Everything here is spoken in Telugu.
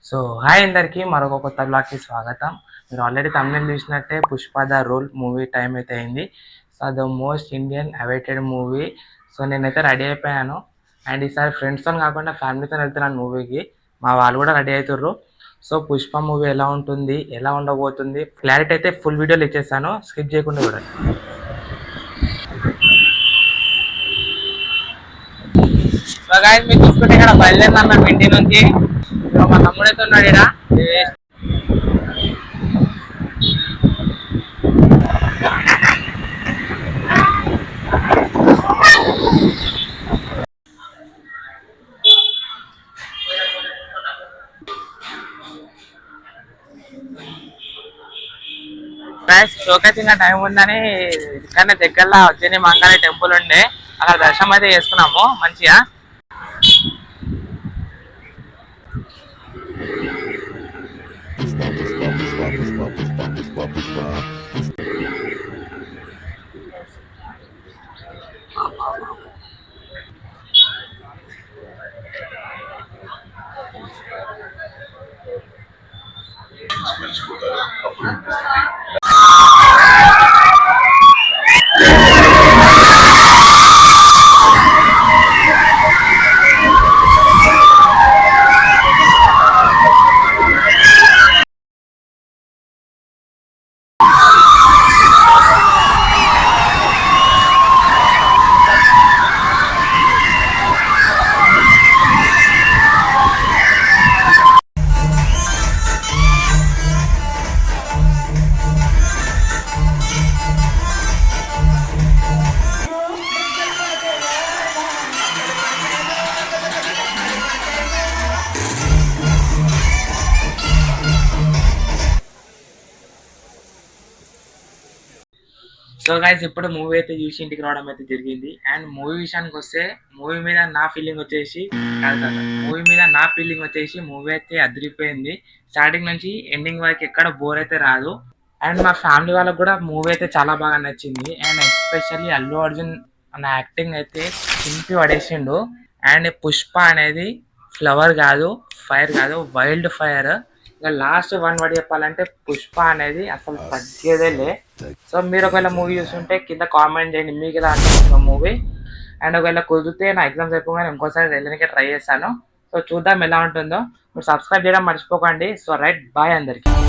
సో హాయ్ అందరికీ మరొక కొత్త బ్లాగ్కి స్వాగతం. మీరు ఆల్రెడీ తమిళ చూసినట్టే Pushpa the rule movie time అయితే అయింది. So the most Indian awaited movie. So నేనైతే రెడీ అయిపోయాను అండ్ ఈసారి ఫ్రెండ్స్తో కాకుండా ఫ్యామిలీతో వెళ్తున్నాను మూవీకి. మా వాళ్ళు కూడా రెడీ అవుతుర్రు. సో పుష్ప మూవీ ఎలా ఉంటుంది, ఎలా ఉండబోతుంది, క్లారిటీ అయితే ఫుల్ వీడియోలు ఇచ్చేస్తాను, స్కిప్ చేయకుండా చూడండి. సో గాయస్ మీరు చూసుకుంటే ఇక్కడ బయలుదేరినాను మేము ఇంటి నుంచి. మా తమ్ముడైతే ఉన్నాడు ఇక్కడ. షోకేస్ ఇంకా టైం ఉందని ఇక్కడ దగ్గరలో వచ్చి మంగాలి టెంపుల్ ఉండే అక్కడ దర్శనం అయితే చేసుకున్నాము మంచిగా. సో గైస్ ఇప్పుడు మూవీ అయితే చూసి ఇంటికి రావడం అయితే జరిగింది. అండ్ మూవీ విషయానికి వస్తే మూవీ మీద నా ఫీలింగ్ వచ్చేసి మూవీ అయితే అదిరిపోయింది. స్టార్టింగ్ నుంచి ఎండింగ్ వరకు ఎక్కడ బోర్ అయితే రాదు. అండ్ మా ఫ్యామిలీ వాళ్ళకి కూడా మూవీ అయితే చాలా బాగా నచ్చింది. అండ్ ఎస్పెషల్లీ అల్లు అర్జున్ అన్న యాక్టింగ్ అయితే చింపి పడేసిండు. అండ్ పుష్ప అనేది ఫ్లవర్ కాదు, ఫైర్ కాదు, వైల్డ్ ఫైర్. ఇంకా లాస్ట్ వన్ వర్డ్ చెప్పాలంటే పుష్ప అనేది అసలు తగ్గేదే లే. సో మీరు ఒకవేళ మూవీ చూస్తుంటే కింద కామెంట్ చేయండి మీకు ఎలా అనిపిస్తుంది మూవీ. అండ్ ఒకవేళ కుదిరితే నా ఎగ్జామ్స్ అయిపోగానే ఇంకోసారి వెళ్ళడానికి ట్రై చేస్తాను. సో చూద్దాం ఎలా ఉంటుందో. మీరు సబ్స్క్రైబ్ చేయడం మర్చిపోకండి. సో రైట్, బాయ్ అందరికి.